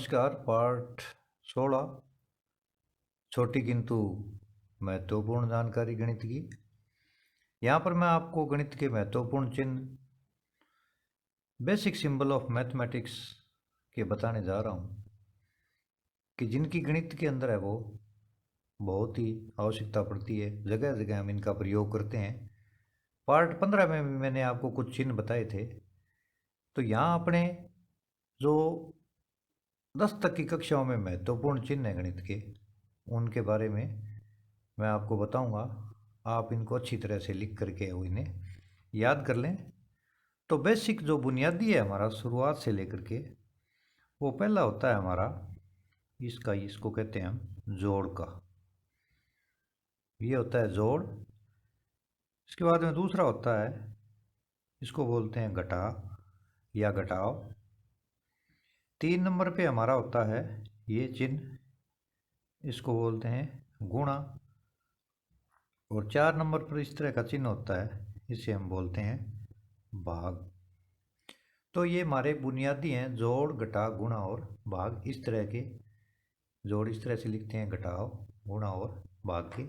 नमस्कार। पाठ 16 छोटी किंतु महत्वपूर्ण जानकारी गणित की। यहाँ पर मैं आपको गणित के महत्वपूर्ण चिन्ह बेसिक सिंबल ऑफ मैथमेटिक्स के बताने जा रहा हूँ कि जिनकी गणित के अंदर है वो बहुत ही आवश्यकता पड़ती है। जगह जगह हम इनका प्रयोग करते हैं। पार्ट 15 में भी मैंने आपको कुछ चिन्ह बताए थे। तो यहाँ अपने जो 10 तक की कक्षाओं में महत्वपूर्ण चिन्ह है गणित के, उनके बारे में मैं आपको बताऊंगा। आप इनको अच्छी तरह से लिख करके वो इन्हें याद कर लें। तो बेसिक जो बुनियादी है हमारा शुरुआत से लेकर के, वो पहला होता है हमारा इसको कहते हैं हम जोड़ का। ये होता है जोड़। इसके बाद में दूसरा होता है, इसको बोलते हैं घटा या घटाव। 3 नंबर पे हमारा होता है ये चिन्ह, इसको बोलते हैं गुणा। और 4 नंबर पर इस तरह का चिन्ह होता है, इसे हम बोलते हैं भाग। तो ये हमारे बुनियादी हैं, जोड़ घटा गुणा और भाग। इस तरह के जोड़ इस तरह से लिखते हैं, घटाओ गुणा और भाग के।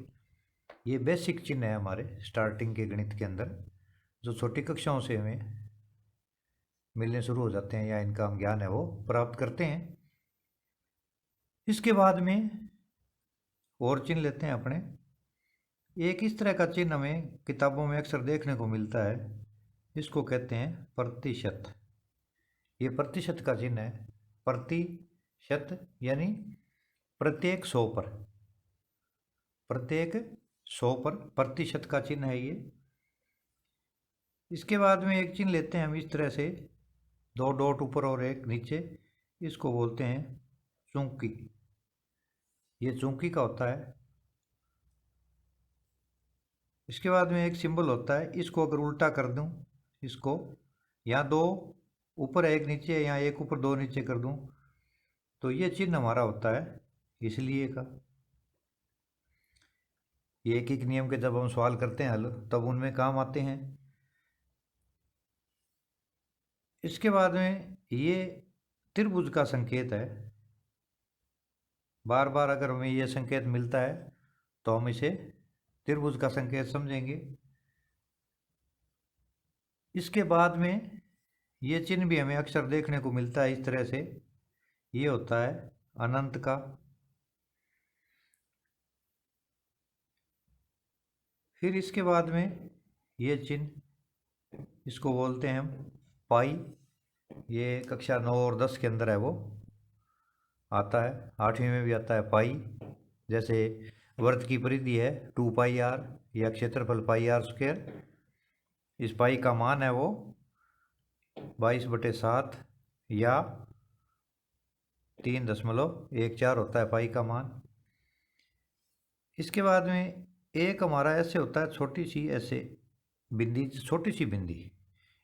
ये बेसिक चिन्ह है हमारे स्टार्टिंग के गणित के अंदर, जो छोटी कक्षाओं से हमें मिलने शुरू हो जाते हैं या इनका हम ज्ञान है वो प्राप्त करते हैं। इसके बाद में और चिन्ह लेते हैं अपने। एक इस तरह का चिन्ह हमें किताबों में अक्सर देखने को मिलता है, इसको कहते हैं प्रतिशत। ये प्रतिशत का चिन्ह है। प्रतिशत यानी प्रत्येक 100 पर, प्रत्येक 100 पर प्रतिशत का चिन्ह है ये। इसके बाद में एक चिन्ह लेते हैं हम इस तरह से, 2 डॉट ऊपर और एक नीचे, इसको बोलते हैं चूंकि। ये चूंकि का होता है। इसके बाद में एक सिंबल होता है, इसको अगर उल्टा कर दूं, इसको यहाँ 2 ऊपर एक नीचे, यहाँ 1 ऊपर 2 नीचे कर दूं, तो ये चिन्ह हमारा होता है इसलिए का। ये एक एक नियम के जब हम सवाल करते हैं हल, तब उनमें काम आते हैं। इसके बाद में ये त्रिभुज का संकेत है। बार बार अगर हमें ये संकेत मिलता है तो हम इसे त्रिभुज का संकेत समझेंगे। इसके बाद में ये चिन्ह भी हमें अक्सर देखने को मिलता है इस तरह से, ये होता है अनंत का। फिर इसके बाद में ये चिन्ह, इसको बोलते हैं हम पाई। ये कक्षा 9 और 10 के अंदर है वो आता है। 8वीं में भी आता है पाई। जैसे वर्त की परिधि है 2 पाई आर या क्षेत्रफल पाई आर स्क्वायर। इस पाई का मान है वो 22/7 या 3.14 होता है पाई का मान। इसके बाद में एक हमारा ऐसे होता है, छोटी सी ऐसे बिंदी, छोटी सी बिंदी,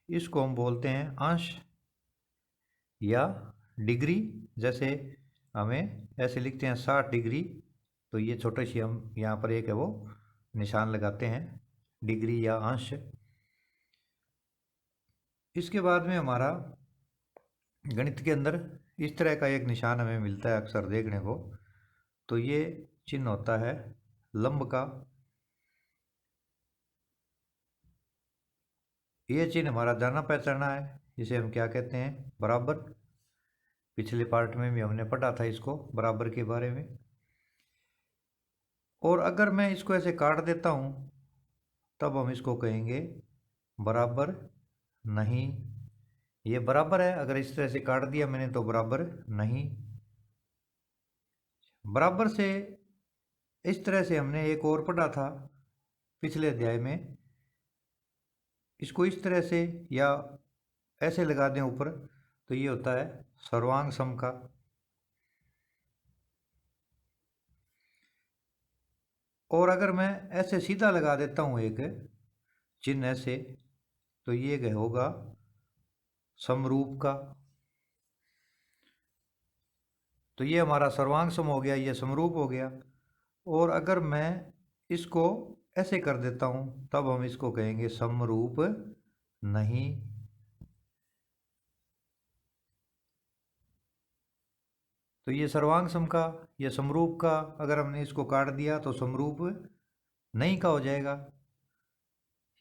इसको हम बोलते हैं अंश या डिग्री। जैसे हमें ऐसे लिखते हैं 60 डिग्री, तो ये छोटे सी हम यहाँ पर एक है वो निशान लगाते हैं, डिग्री या अंश। इसके बाद में हमारा गणित के अंदर इस तरह का एक निशान हमें मिलता है अक्सर देखने को, तो ये चिन्ह होता है लंब का। ये चिन्ह हमारा जाना पहचाना है, इसे हम क्या कहते हैं, बराबर। पिछले पार्ट में भी हमने पढ़ा था इसको, बराबर के बारे में। और अगर मैं इसको ऐसे काट देता हूँ तब हम इसको कहेंगे बराबर नहीं। ये बराबर है, अगर इस तरह से काट दिया मैंने तो बराबर नहीं। बराबर से इस तरह से हमने एक और पढ़ा था पिछले अध्याय में, इसको इस तरह से या ऐसे लगा दें ऊपर, तो ये होता है सर्वांग सम का। और अगर मैं ऐसे सीधा लगा देता हूँ एक चिन्ह ऐसे, तो ये होगा समरूप का। तो ये हमारा सर्वांग सम हो गया, ये समरूप हो गया। और अगर मैं इसको ऐसे कर देता हूँ तब हम इसको कहेंगे समरूप नहीं। तो ये सर्वांग सम का या समरूप का अगर हमने इसको काट दिया तो समरूप नहीं का हो जाएगा।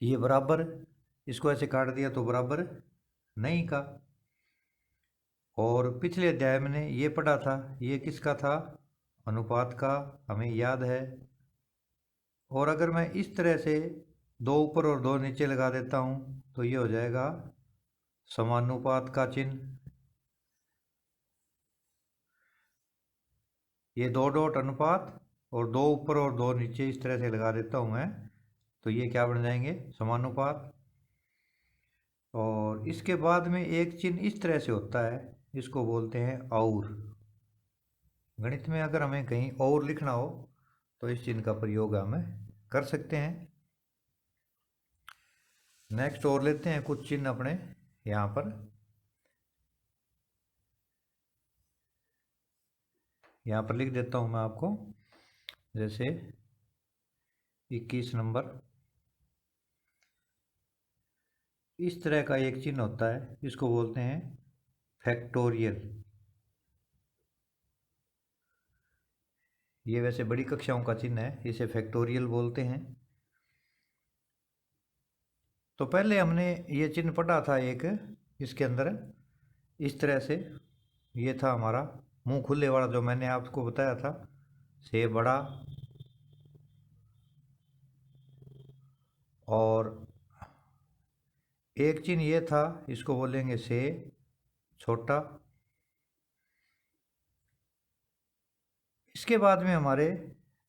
ये बराबर, इसको ऐसे काट दिया तो बराबर नहीं का। और पिछले अध्याय में ये पढ़ा था, ये किसका था, अनुपात का, हमें याद है। और अगर मैं इस तरह से दो ऊपर और दो नीचे लगा देता हूँ तो ये हो जाएगा समानुपात का चिन्ह। ये दो डॉट अनुपात और दो ऊपर और दो नीचे इस तरह से लगा देता हूँ मैं, तो ये क्या बन जाएंगे, समानुपात। और इसके बाद में एक चिन्ह इस तरह से होता है, इसको बोलते हैं और। गणित में अगर हमें कहीं और लिखना हो तो इस चिन्ह का प्रयोग हमें कर सकते हैं। नेक्स्ट और लेते हैं कुछ चिन्ह अपने यहाँ पर। यहाँ पर लिख देता हूँ मैं आपको, जैसे 21 नंबर, इस तरह का एक चिन्ह होता है, इसको बोलते हैं फैक्टोरियल। ये वैसे बड़ी कक्षाओं का चिन्ह है, इसे फैक्टोरियल बोलते हैं। तो पहले हमने ये चिन्ह पढ़ा था एक, इसके अंदर इस तरह से ये था हमारा मुंह खुले वाला, जो मैंने आपको बताया था, से बड़ा और एक चिन्ह ये था, इसको बोलेंगे से छोटा। इसके बाद में हमारे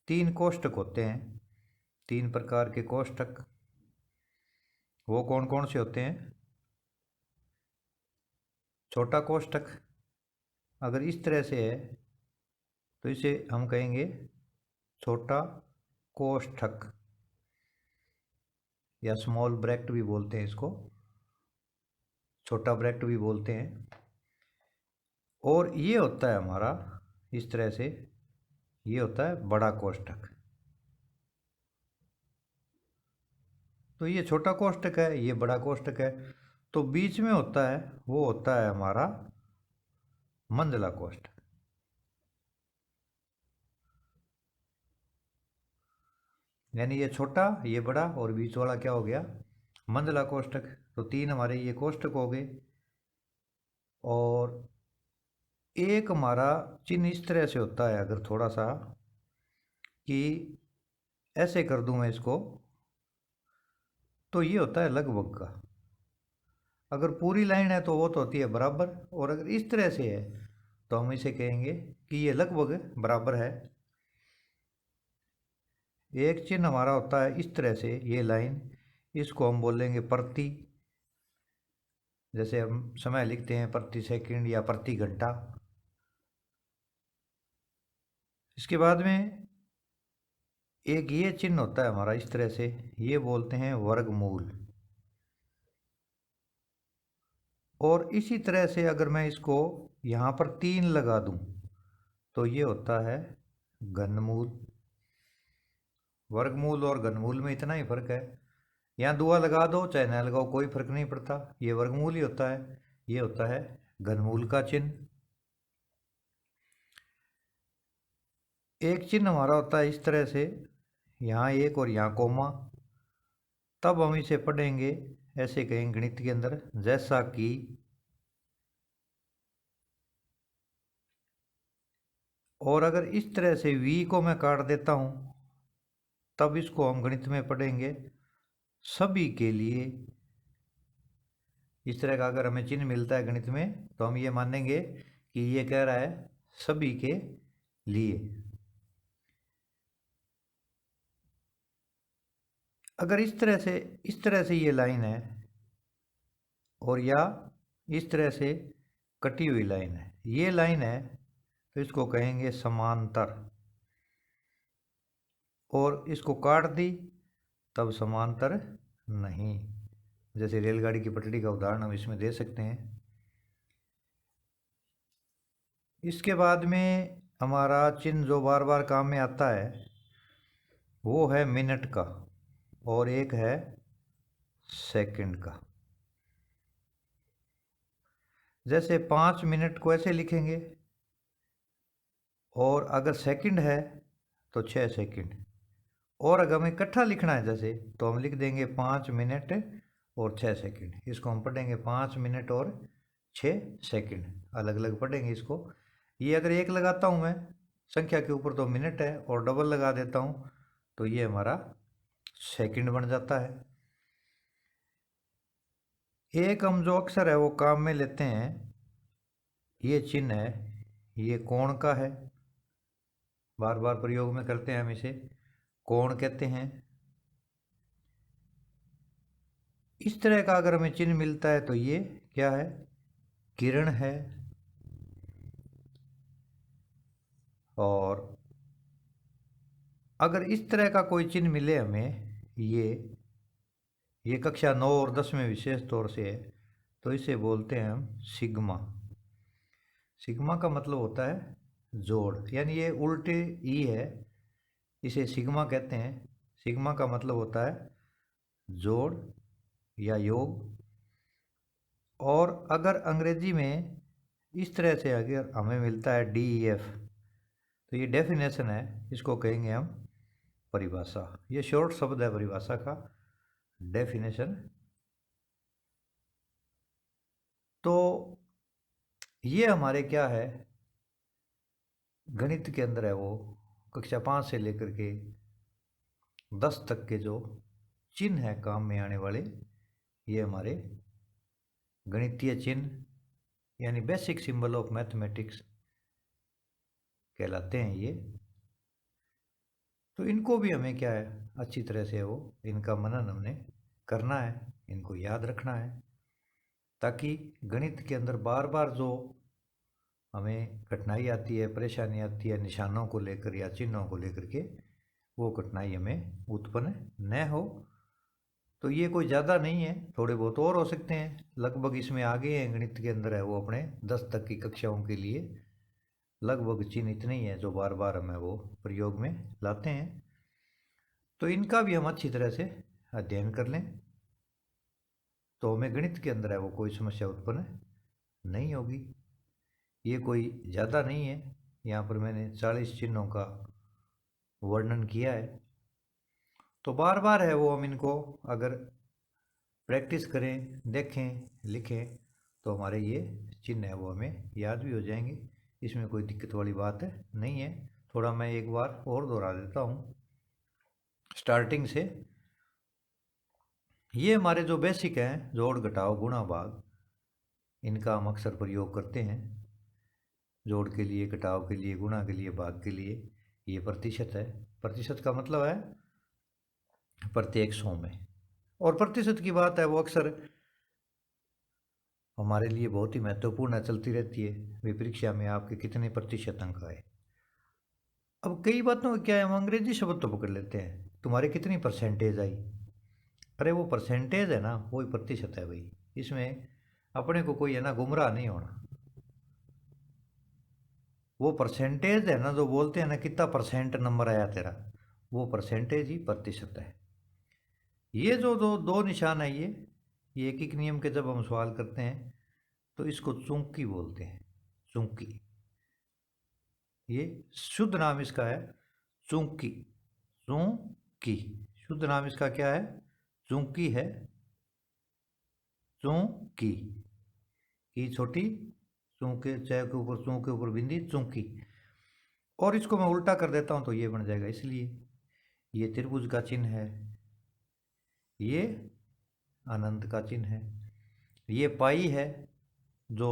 तीन कोष्ठक होते हैं, तीन प्रकार के कोष्ठक। वो कौन कौन से होते हैं, छोटा कोष्ठक अगर इस तरह से है तो इसे हम कहेंगे छोटा कोष्ठक, या स्मॉल ब्रैकेट भी बोलते हैं इसको, छोटा ब्रैकेट भी बोलते हैं। और ये होता है हमारा इस तरह से, ये होता है बड़ा कोष्ठक। तो ये छोटा कोष्ठक है, ये बड़ा कोष्ठक है। तो बीच में होता है, वो होता है हमारा मंझला कोष्ठक। यानी ये छोटा, ये बड़ा, और बीच वाला क्या हो गया, मंझला कोष्ठक। तो तीन हमारे ये कोष्ठक हो गए। और एक हमारा चिन्ह इस तरह से होता है, अगर थोड़ा सा कि ऐसे कर दूं मैं इसको, तो ये होता है लगभग का। अगर पूरी लाइन है तो वो तो होती है बराबर, और अगर इस तरह से है तो हम इसे कहेंगे कि ये लगभग बराबर है। एक चिन्ह हमारा होता है इस तरह से, ये लाइन, इसको हम बोलेंगे प्रति। जैसे हम समय लिखते हैं प्रति सेकंड या प्रति घंटा। इसके बाद में एक ये चिन्ह होता है हमारा इस तरह से, ये बोलते हैं वर्गमूल। और इसी तरह से अगर मैं इसको यहाँ पर 3 लगा दूं तो ये होता है घनमूल। वर्गमूल और घनमूल में इतना ही फर्क है, यहाँ दुआ लगा दो चाहे न लगाओ कोई फर्क नहीं पड़ता, ये वर्गमूल ही होता है, ये होता है घनमूल का चिन्ह। एक चिन्ह हमारा होता है इस तरह से, यहाँ एक और यहाँ कोमा, तब हम इसे पढ़ेंगे ऐसे कहेंगे गणित के अंदर, जैसा कि और अगर इस तरह से v को मैं काट देता हूँ तब इसको हम गणित में पढ़ेंगे सभी के लिए। इस तरह का अगर हमें चिन्ह मिलता है गणित में तो हम ये मानेंगे कि ये कह रहा है सभी के लिए। अगर इस तरह से ये लाइन है और या इस तरह से कटी हुई लाइन है, ये लाइन है, तो इसको कहेंगे समांतर। और इसको काट दी तब समांतर नहीं। जैसे रेलगाड़ी की पटरी का उदाहरण हम इसमें दे सकते हैं। इसके बाद में हमारा चिन्ह जो बार बार काम में आता है वो है मिनट का, और एक है सेकंड का। जैसे 5 मिनट को ऐसे लिखेंगे, और अगर सेकंड है तो 6 सेकंड। और अगर हमें इकट्ठा लिखना है जैसे, तो हम लिख देंगे 5 मिनट और 6 सेकंड। इसको हम पढ़ेंगे 5 मिनट और 6 सेकंड, अलग अलग पढ़ेंगे इसको। ये अगर एक लगाता हूँ मैं संख्या के ऊपर तो मिनट है, और डबल लगा देता हूँ तो ये हमारा सेकंड बन जाता है। एक हम जो अक्षर है वो काम में लेते हैं, ये चिन्ह है, ये कोण का है, बार बार प्रयोग में करते हैं हम इसे, कोण कहते हैं। इस तरह का अगर हमें चिन्ह मिलता है तो ये क्या है, किरण है। और अगर इस तरह का कोई चिन्ह मिले हमें, ये कक्षा 9 और 10 में विशेष तौर से है, तो इसे बोलते हैं हम सिग्मा। सिग्मा का मतलब होता है जोड़, यानी ये उल्टे ई है, इसे सिग्मा कहते हैं। सिग्मा का मतलब होता है जोड़ या योग। और अगर अंग्रेजी में इस तरह से अगर हमें मिलता है DEF, तो ये डेफिनेशन है, इसको कहेंगे हम परिभाषा। ये शॉर्ट शब्द है परिभाषा का, डेफिनेशन। तो ये हमारे क्या है, गणित के अंदर है वो कक्षा 5 से लेकर के 10 तक के जो चिन्ह है काम में आने वाले, ये हमारे गणितीय चिन्ह यानी बेसिक सिंबल ऑफ मैथमेटिक्स कहलाते हैं ये। तो इनको भी हमें क्या है, अच्छी तरह से वो इनका मनन हमने करना है, इनको याद रखना है, ताकि गणित के अंदर बार बार जो हमें कठिनाई आती है, परेशानी आती है निशानों को लेकर या चिन्हों को लेकर के, वो कठिनाई हमें उत्पन्न न हो। तो ये कोई ज़्यादा नहीं है, थोड़े बहुत और हो सकते हैं, लगभग इसमें आगे हैं गणित के अंदर है वो अपने 10 तक की कक्षाओं के लिए लगभग चिन्ह इतने ही हैं जो बार बार हमें वो प्रयोग में लाते हैं। तो इनका भी हम अच्छी तरह से अध्ययन कर लें तो हमें गणित के अंदर है वो कोई समस्या उत्पन्न नहीं होगी। ये कोई ज़्यादा नहीं है, यहाँ पर मैंने 40 चिन्हों का वर्णन किया है। तो बार बार है वो हम इनको अगर प्रैक्टिस करें, देखें, लिखें, तो हमारे ये चिन्ह है वो हमें याद भी हो जाएंगे। इसमें कोई दिक्कत वाली बात नहीं है। थोड़ा मैं एक बार और दोहरा देता हूँ स्टार्टिंग से। ये हमारे जो बेसिक हैं, जोड़ घटाव गुणा भाग, इनका हम अक्सर प्रयोग करते हैं। जोड़ के लिए, घटाव के लिए, गुणा के लिए, भाग के लिए। ये प्रतिशत है, प्रतिशत का मतलब है प्रत्येक 100 में। और प्रतिशत की बात है वो अक्सर हमारे लिए बहुत ही महत्वपूर्ण है, चलती रहती है। वे परीक्षा में आपके कितने प्रतिशत अंक आए। अब कई बातों का क्या है, हम अंग्रेजी शब्द तो पकड़ लेते हैं, तुम्हारी कितनी परसेंटेज आई। अरे वो परसेंटेज है ना, वही प्रतिशत है भाई। इसमें अपने को कोई है ना गुमराह नहीं होना। वो परसेंटेज है ना, जो बोलते हैं ना कितना परसेंट नंबर आया तेरा, वो परसेंटेज ही प्रतिशत है। ये जो दो निशान है, ये एक एक नियम के जब हम सवाल करते हैं तो इसको चूंकि बोलते हैं, चूंकि। ये शुद्ध नाम इसका है चूंकि, चूंकि शुद्ध नाम इसका क्या है, चूंकि है, चूंकि की छोटी चूंकि, चाय के ऊपर चूं के ऊपर बिंदी, चूंकि। और इसको मैं उल्टा कर देता हूं तो ये बन जाएगा। इसलिए ये त्रिभुज का चिन्ह है, ये अनंत का चिन्ह है। ये पाई है जो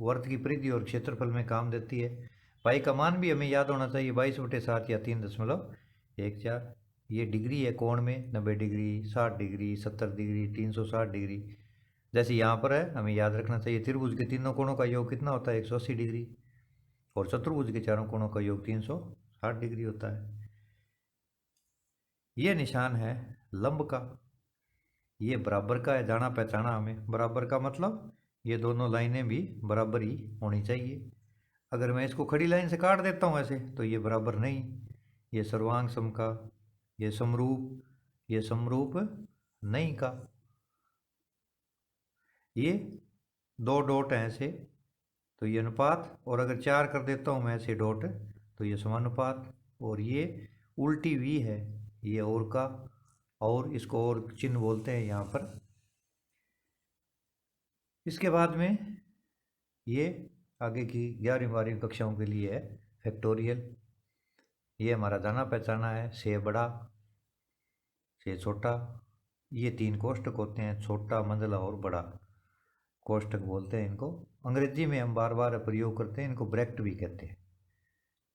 वर्त की परिधि और क्षेत्रफल में काम देती है। पाई का मान भी हमें याद होना चाहिए, 22/7 या 3.14। ये डिग्री है कोण में, 90 डिग्री, 60 डिग्री, 70 डिग्री, 360 डिग्री। जैसे यहाँ पर है, हमें याद रखना चाहिए त्रिभुज के तीनों कोणों का योग कितना होता है, 180 डिग्री। और चतुर्भुज के चारों कोणों का योग 360 डिग्री होता है। ये निशान है लंब का, ये बराबर का है, जाना पहचाना हमें। बराबर का मतलब ये दोनों लाइनें भी बराबर ही होनी चाहिए। अगर मैं इसको खड़ी लाइन से काट देता हूँ ऐसे, तो ये बराबर नहीं, ये सर्वांग सम का, ये समरूप, ये समरूप नहीं का। ये 2 डॉट हैं ऐसे, तो ये अनुपात। और अगर 4 कर देता हूँ मैं ऐसे डॉट, तो ये समानुपात, और ये उल्टी वी है, ये और का, और इसको और चिन्ह बोलते हैं यहाँ पर। इसके बाद में ये आगे की 11वीं-12वीं कक्षाओं के लिए है फैक्टोरियल। ये हमारा जाना पहचाना है, से बड़ा से छोटा। ये 3 कोष्टक होते हैं, छोटा, मंझला और बड़ा कोष्टक बोलते हैं इनको। अंग्रेजी में हम बार बार प्रयोग करते हैं इनको, ब्रैकेट भी कहते हैं,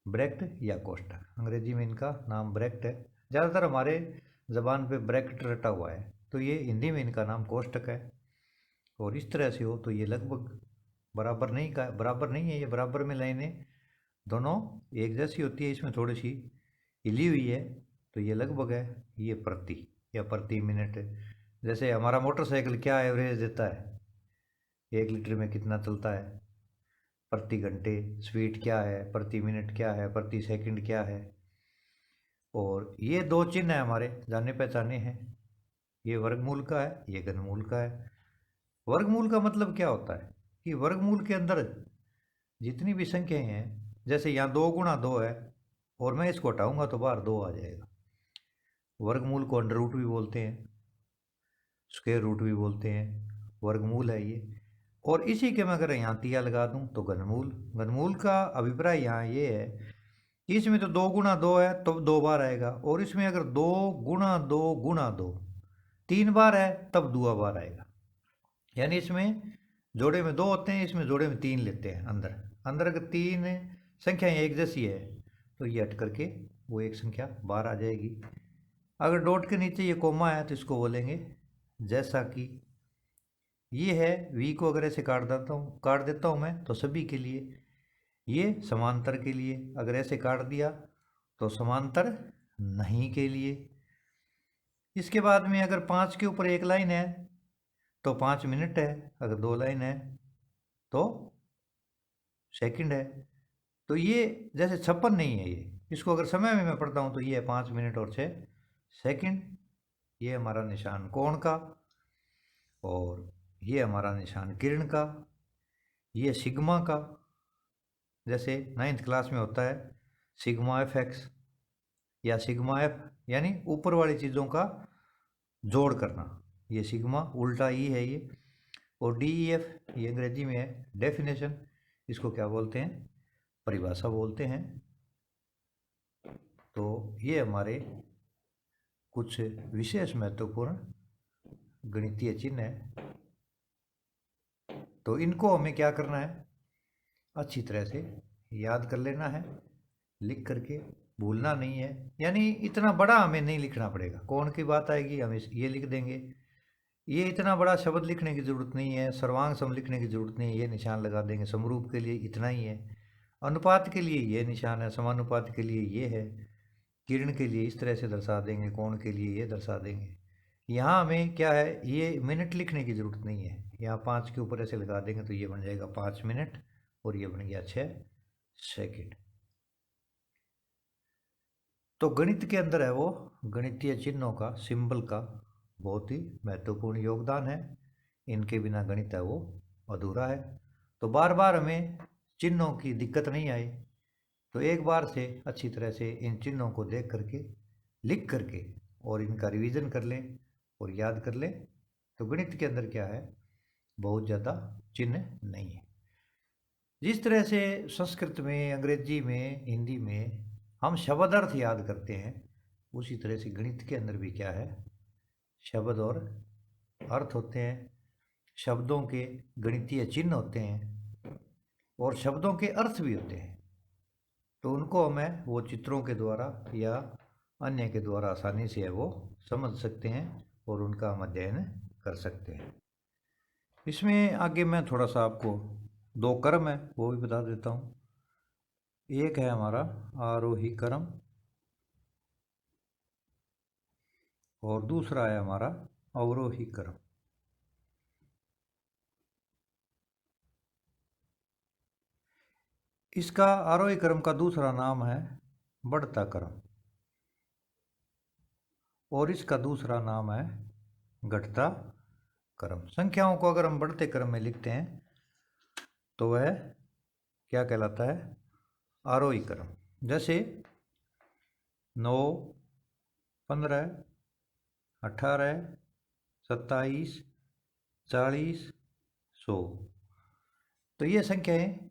ब्रैकेट या कोष्टक। अंग्रेजी में इनका नाम ब्रैकेट है, ज़्यादातर हमारे ज़बान पे ब्रैकेट रटा हुआ है, तो ये हिंदी में इनका नाम कोष्टक है। और इस तरह से हो तो ये लगभग बराबर नहीं है, ये बराबर में लाइनें दोनों एक जैसी होती है, इसमें थोड़ी सी हिली हुई है, तो ये लगभग है, ये प्रति या प्रति मिनट। जैसे हमारा मोटरसाइकिल क्या एवरेज देता है, 1 लीटर में कितना चलता है, प्रति घंटे स्पीड क्या है, प्रति मिनट क्या है, प्रति सेकंड क्या है। और ये 2 चिन्ह है हमारे जाने पहचाने हैं, ये वर्गमूल का है, ये घनमूल का है। वर्गमूल का मतलब क्या होता है कि वर्गमूल के अंदर जितनी भी संख्याएं हैं, जैसे यहाँ 2 गुणा 2 है और मैं इसको हटाऊंगा तो बाहर 2 आ जाएगा। वर्गमूल को अंडर रूट भी बोलते हैं, स्क्वायर रूट भी बोलते हैं, वर्गमूल है ये। और इसी के मैं अगर यहाँ तिया लगा दूँ तो घनमूल। घनमूल का अभिप्राय यहाँ ये है कि इसमें तो 2 गुणा 2 है तो 2 बार आएगा, और इसमें अगर 2 गुणा 2 गुणा 2 3 बार है तब 2 बार आएगा। यानी इसमें जोड़े में 2 होते हैं, इसमें जोड़े में 3 लेते हैं। अंदर अगर 3 संख्याएं एक जैसी है तो ये हट करके वो एक संख्या बाहर आ जाएगी। अगर डॉट के नीचे ये कोमा है तो इसको बोलेंगे जैसा कि। ये है वी को अगर ऐसे काट देता हूँ मैं तो सभी के लिए, ये समांतर के लिए। अगर ऐसे काट दिया तो समांतर नहीं के लिए। इसके बाद में अगर 5 के ऊपर 1 लाइन है तो 5 मिनट है, अगर 2 लाइन है तो सेकंड है। तो ये जैसे 56 नहीं है, ये इसको अगर समय में मैं पढ़ता हूँ तो ये है 5 मिनट और 6 सेकंड। ये हमारा निशान कोण का, और ये हमारा निशान किरण का, ये सिग्मा का। जैसे 9th क्लास में होता है सिग्मा एफ एक्स या सिग्मा एफ, यानी ऊपर वाली चीज़ों का जोड़ करना, ये सिग्मा उल्टा ई है ये। और डी ई एफ ये अंग्रेजी में है डेफिनेशन, इसको क्या बोलते हैं, परिभाषा बोलते हैं। तो ये हमारे कुछ विशेष महत्वपूर्ण गणितीय चिन्ह है। तो इनको हमें क्या करना है, अच्छी तरह से याद कर लेना है, लिख करके भूलना नहीं है। यानी इतना बड़ा हमें नहीं लिखना पड़ेगा, कौन की बात आएगी हम ये लिख देंगे। ये इतना बड़ा शब्द लिखने की ज़रूरत नहीं है, सर्वांग सम लिखने की ज़रूरत नहीं है, ये निशान लगा देंगे। समरूप के लिए इतना ही है, अनुपात के लिए ये निशान है, समानुपात के लिए ये है, किरण के लिए इस तरह से दर्शा देंगे, कोण के लिए ये दर्शा देंगे। यहाँ हमें क्या है, ये मिनट लिखने की ज़रूरत नहीं है, यहाँ 5 के ऊपर ऐसे लगा देंगे तो ये बन जाएगा 5 मिनट और ये बन गया 6 सेकंड। तो गणित के अंदर है वो गणितीय चिन्हों का, सिंबल का बहुत ही महत्वपूर्ण योगदान है। इनके बिना गणित है वो अधूरा है। तो बार बार हमें चिन्हों की दिक्कत नहीं आई, तो एक बार से अच्छी तरह से इन चिन्हों को देख करके, लिख करके और इनका रिवीजन कर लें और याद कर लें, तो गणित के अंदर क्या है, बहुत ज़्यादा चिन्ह नहीं है। जिस तरह से संस्कृत में, अंग्रेजी में, हिंदी में हम शब्द अर्थ याद करते हैं, उसी तरह से गणित के अंदर भी क्या है, शब्द और अर्थ होते हैं। शब्दों के गणितीय चिन्ह होते हैं और शब्दों के अर्थ भी होते हैं। तो उनको हमें वो चित्रों के द्वारा या अन्य के द्वारा आसानी से वो समझ सकते हैं और उनका हम अध्ययन कर सकते हैं। इसमें आगे मैं थोड़ा सा आपको 2 क्रम है वो भी बता देता हूँ। एक है हमारा आरोही क्रम और दूसरा है हमारा अवरोही क्रम। इसका आरोही क्रम का दूसरा नाम है बढ़ता क्रम और इसका दूसरा नाम है घटता क्रम। संख्याओं को अगर हम बढ़ते क्रम में लिखते हैं तो वह क्या कहलाता है, आरोही क्रम। जैसे 9, 15, 18, 27, 40, 100। तो ये संख्याएं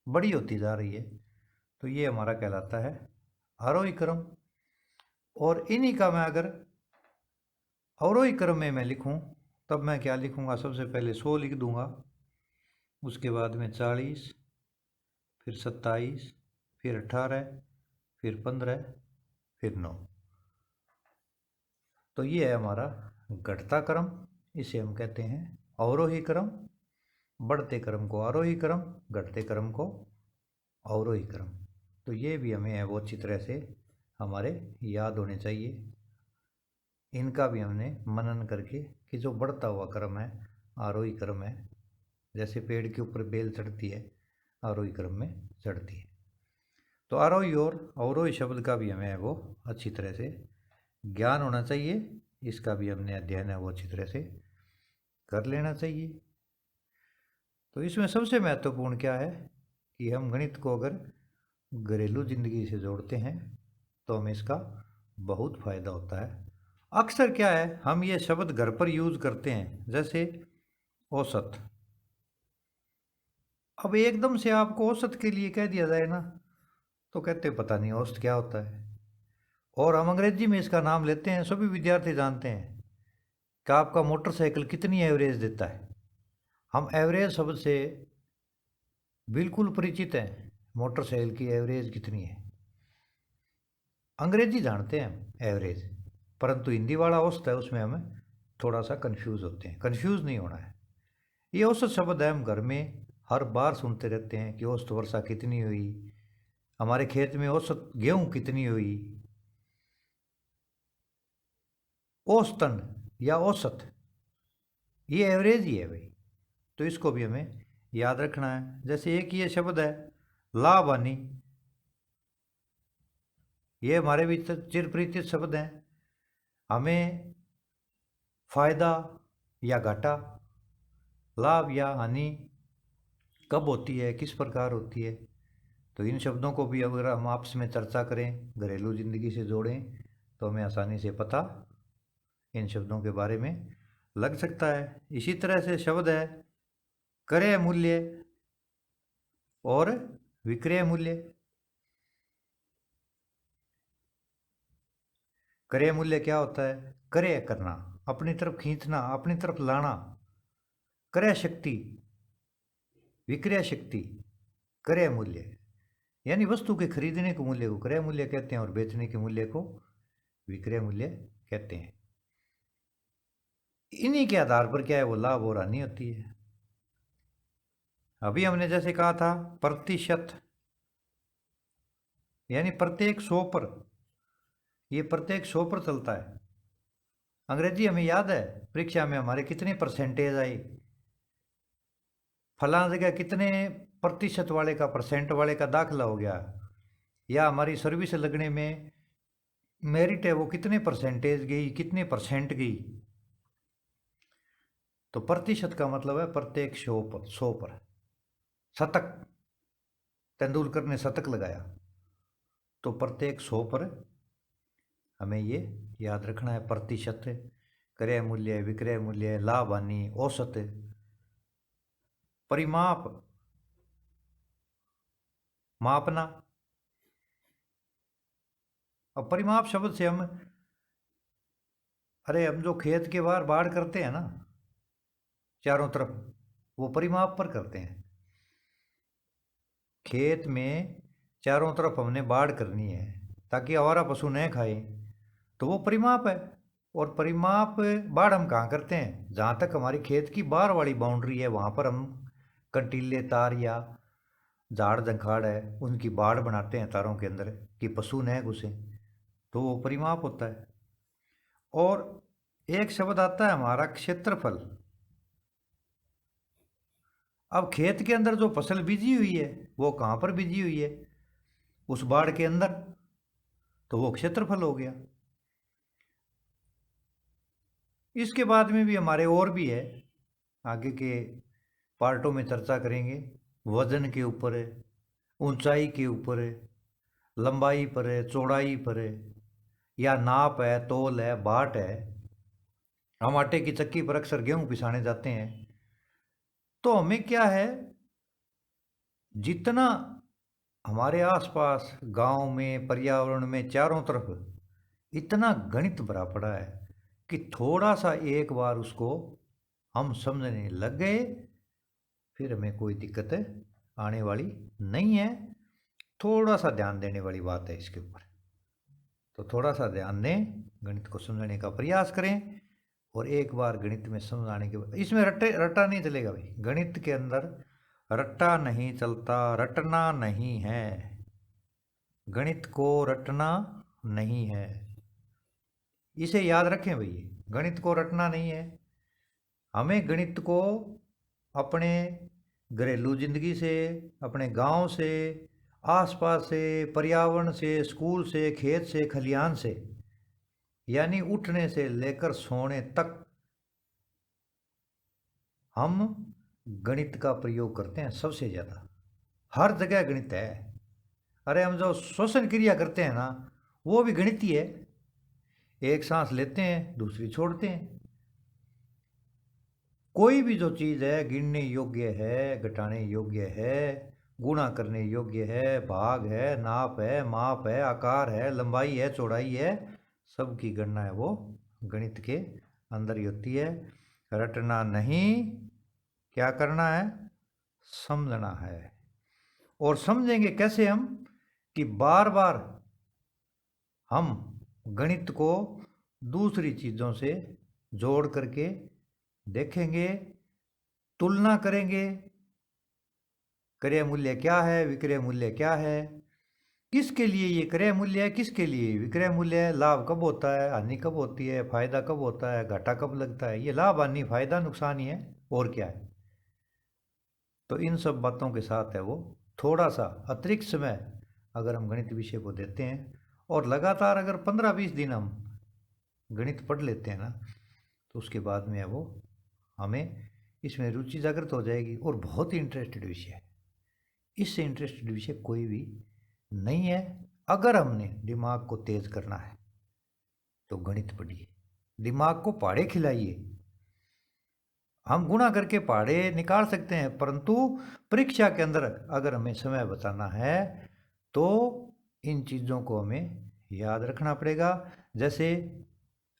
बड़ी होती जा रही है, तो ये हमारा कहलाता है आरोही क्रम। और इन्हीं का मैं अगर अवरोही क्रम में मैं लिखूं, तब मैं क्या लिखूंगा? सबसे पहले 100 लिख दूंगा, उसके बाद में 40, फिर 27, फिर 18, फिर 15, फिर 9। तो ये है हमारा घटता क्रम, इसे हम कहते हैं अवरोही क्रम। बढ़ते क्रम को आरोही क्रम, घटते क्रम को अवरोही क्रम। तो ये भी हमें वो अच्छी तरह से हमारे याद होने चाहिए। इनका भी हमने मनन करके कि जो बढ़ता हुआ क्रम है आरोही क्रम है, जैसे पेड़ के ऊपर बेल चढ़ती है, आरोही क्रम में चढ़ती है। तो आरोही और अवरोही शब्द का भी हमें वो अच्छी तरह से ज्ञान होना चाहिए, इसका भी हमने अध्ययन है वो अच्छी तरह से कर लेना चाहिए। तो इसमें सबसे महत्वपूर्ण क्या है कि हम गणित को अगर घरेलू जिंदगी से जोड़ते हैं तो हमें इसका बहुत फायदा होता है। अक्सर क्या है, हम ये शब्द घर पर यूज करते हैं, जैसे औसत। अब एकदम से आपको औसत के लिए कह दिया जाए ना, तो कहते पता नहीं औसत क्या होता है। और हम अंग्रेजी में इसका नाम लेते हैं, सभी विद्यार्थी जानते हैं कि आपका मोटरसाइकिल कितनी एवरेज देता है। हम एवरेज शब्द से बिल्कुल परिचित हैं, मोटरसाइकिल की एवरेज कितनी है। अंग्रेजी जानते हैं हम एवरेज, परंतु हिंदी वाला औसत है, उसमें हमें थोड़ा सा कंफ्यूज होते हैं। कंफ्यूज नहीं होना है। ये औसत शब्द है, हम घर में हर बार सुनते रहते हैं कि औसत वर्षा कितनी हुई, हमारे खेत में औसत गेहूं कितनी हुई। औसतन या औसत ये एवरेज ही है भाई, तो इसको भी हमें याद रखना है। जैसे एक ये शब्द है लाभ हानि, ये हमारे भी चिरपरिचित शब्द हैं। हमें फायदा या घाटा, लाभ या हानि कब होती है, किस प्रकार होती है, तो इन शब्दों को भी अगर हम आपस में चर्चा करें, घरेलू जिंदगी से जोड़ें, तो हमें आसानी से पता इन शब्दों के बारे में लग सकता है। इसी तरह से शब्द है क्रय मूल्य और विक्रय मूल्य। क्रय मूल्य क्या होता है? क्रय करना, अपनी तरफ खींचना, अपनी तरफ लाना। क्रय शक्ति, विक्रय शक्ति, क्रय मूल्य, यानी वस्तु के खरीदने के मूल्य को क्रय मूल्य कहते हैं और बेचने के मूल्य को विक्रय मूल्य कहते हैं। इन्हीं के आधार पर क्या है वो लाभ और हानि होती है। अभी हमने जैसे कहा था प्रतिशत, यानी प्रत्येक 100 पर, ये प्रत्येक 100 पर चलता है। अंग्रेजी हमें याद है परीक्षा में हमारे कितने परसेंटेज आई, फलां जगह कितने प्रतिशत वाले का, परसेंट वाले का दाखिला हो गया, या हमारी सर्विस लगने में मेरिट है वो कितने परसेंटेज गई, कितने परसेंट गई। तो प्रतिशत का मतलब है प्रत्येक 100 पर। शतक, तेंदुलकर ने शतक लगाया, तो प्रत्येक 100 पर हमें ये याद रखना है। प्रतिशत, क्रय मूल्य, विक्रय मूल्य, लाभ हानि, औसत, परिमाप, मापना। अब परिमाप शब्द से हम, अरे हम जो खेत के बाहर बाड़ करते हैं ना चारों तरफ, वो परिमाप पर करते हैं। खेत में चारों तरफ हमने बाड़ करनी है ताकि आवारा पशु न खाए, तो वो परिमाप है। और परिमाप बाड़ हम कहाँ करते हैं? जहाँ तक हमारी खेत की बाहर वाली बाउंड्री है वहाँ पर हम कंटीले तार या झाड़ झंखाड़ है उनकी बाड़ बनाते हैं तारों के अंदर कि पशु न घुसे, तो वो परिमाप होता है। और एक शब्द आता है हमारा क्षेत्रफल। अब खेत के अंदर जो फसल बीजी हुई है वो कहाँ पर बीजी हुई है? उस बाड़ के अंदर, तो वो क्षेत्रफल हो गया। इसके बाद में भी हमारे और भी है, आगे के पार्टों में चर्चा करेंगे। वजन के ऊपर है, ऊंचाई के ऊपर है, लंबाई पर है, चौड़ाई पर है, या नाप है, तोल है, बाट है। हम आटे की चक्की पर अक्सर गेहूं पिसाने जाते हैं, तो हमें क्या है, जितना हमारे आसपास गांव में, पर्यावरण में, चारों तरफ इतना गणित भरा पड़ा है कि थोड़ा सा एक बार उसको हम समझने लग गए, फिर हमें कोई दिक्कत आने वाली नहीं है। थोड़ा सा ध्यान देने वाली बात है इसके ऊपर, तो थोड़ा सा ध्यान दें, गणित को समझने का प्रयास करें। और एक बार गणित में समझ आने के बाद इसमें रट्टा नहीं चलेगा भाई, गणित के अंदर रट्टा नहीं चलता, रटना नहीं है, गणित को रटना नहीं है, इसे याद रखें भाई। गणित को रटना नहीं है, हमें गणित को अपने घरेलू जिंदगी से, अपने गांव से, आसपास से, पर्यावरण से, स्कूल से, खेत से, खलिहान से, यानी उठने से लेकर सोने तक हम गणित का प्रयोग करते हैं सबसे ज़्यादा। हर जगह गणित है। अरे हम जो श्वसन क्रिया करते हैं ना, वो भी गणित ही है। एक सांस लेते हैं, दूसरी छोड़ते हैं। कोई भी जो चीज़ है गिनने योग्य है, घटाने योग्य है, गुणा करने योग्य है, भाग है, नाप है, माप है, आकार है, लंबाई है, चौड़ाई है, सबकी गणना है वो गणित के अंदर ही होती है। रटना नहीं, क्या करना है, समझना है। और समझेंगे कैसे हम, कि बार बार हम गणित को दूसरी चीज़ों से जोड़ करके देखेंगे, तुलना करेंगे, क्रय मूल्य क्या है, विक्रय मूल्य क्या है, किसके लिए ये क्रय मूल्य है, किसके लिए विक्रय मूल्य है, लाभ कब होता है, हानि कब होती है, फायदा कब होता है, घाटा कब लगता है, ये लाभ हानि फायदा नुकसान ही है, और क्या है। तो इन सब बातों के साथ है वो थोड़ा सा अतिरिक्त समय अगर हम गणित विषय को देते हैं, और लगातार अगर 15-20 दिन हम गणित पढ़ लेते हैं ना, तो उसके बाद में है वो हमें इसमें रुचि जागृत हो जाएगी, और बहुत ही इंटरेस्टेड विषय है। इससे इंटरेस्टेड विषय कोई भी नहीं है। अगर हमने दिमाग को तेज करना है तो गणित पढ़िए, दिमाग को पहाड़े खिलाइए। हम गुणा करके पहाड़े निकाल सकते हैं, परंतु परीक्षा के अंदर अगर हमें समय बचाना है तो इन चीज़ों को हमें याद रखना पड़ेगा। जैसे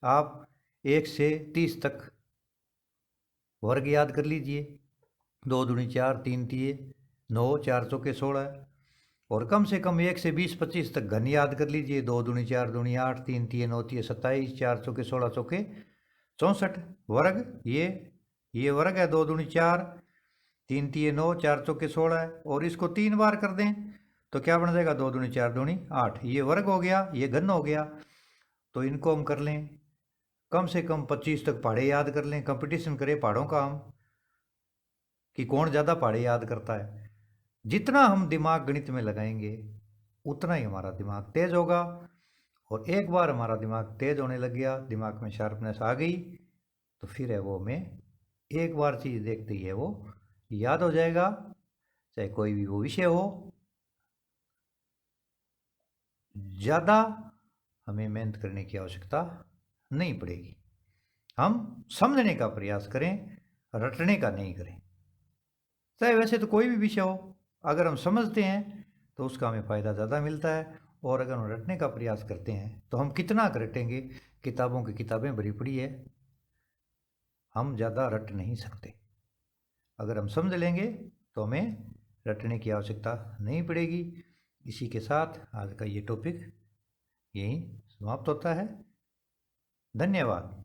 आप 1 से 30 तक वर्ग याद कर लीजिए, 2 दूनी 4, 3 तिये 9, 4 चौके 16, और कम से कम 1 से 20-25 तक घन याद कर लीजिए, 2 दूनी 4 दूनी 8, 3 तिये 9 तिये 27, 4 चौके 16 चौके 64 वर्ग। ये वर्ग है, 2 दूनी 4, 3 तिये 9, 4 चौके 16 है, और इसको 3 बार कर दें तो क्या बन जाएगा, 2 दूनी 4 दूनी 8, ये वर्ग हो गया, ये घन हो गया। तो इनको हम कर लें, कम से कम 25 तक पहाड़े याद कर लें, कंपटीशन करें पहाड़ों का हम, कि कौन ज़्यादा पहाड़े याद करता है। जितना हम दिमाग गणित में लगाएंगे उतना ही हमारा दिमाग तेज होगा, और एक बार हमारा दिमाग तेज होने लग गया, दिमाग में शार्पनेस आ गई, तो फिर है वो हमें एक बार चीज़ देखते ही है वो याद हो जाएगा, चाहे कोई भी वो विषय हो। ज़्यादा हमें मेहनत करने की आवश्यकता नहीं पड़ेगी। हम समझने का प्रयास करें, रटने का नहीं करें। चाहे वैसे तो कोई भी विषय हो, अगर हम समझते हैं तो उसका हमें फ़ायदा ज़्यादा मिलता है, और अगर हम रटने का प्रयास करते हैं तो हम कितना रटेंगे, किताबों की किताबें भरी पड़ी है, हम ज़्यादा रट नहीं सकते। अगर हम समझ लेंगे तो हमें रटने की आवश्यकता नहीं पड़ेगी। इसी के साथ आज का ये टॉपिक यहीं समाप्त होता है। धन्यवाद।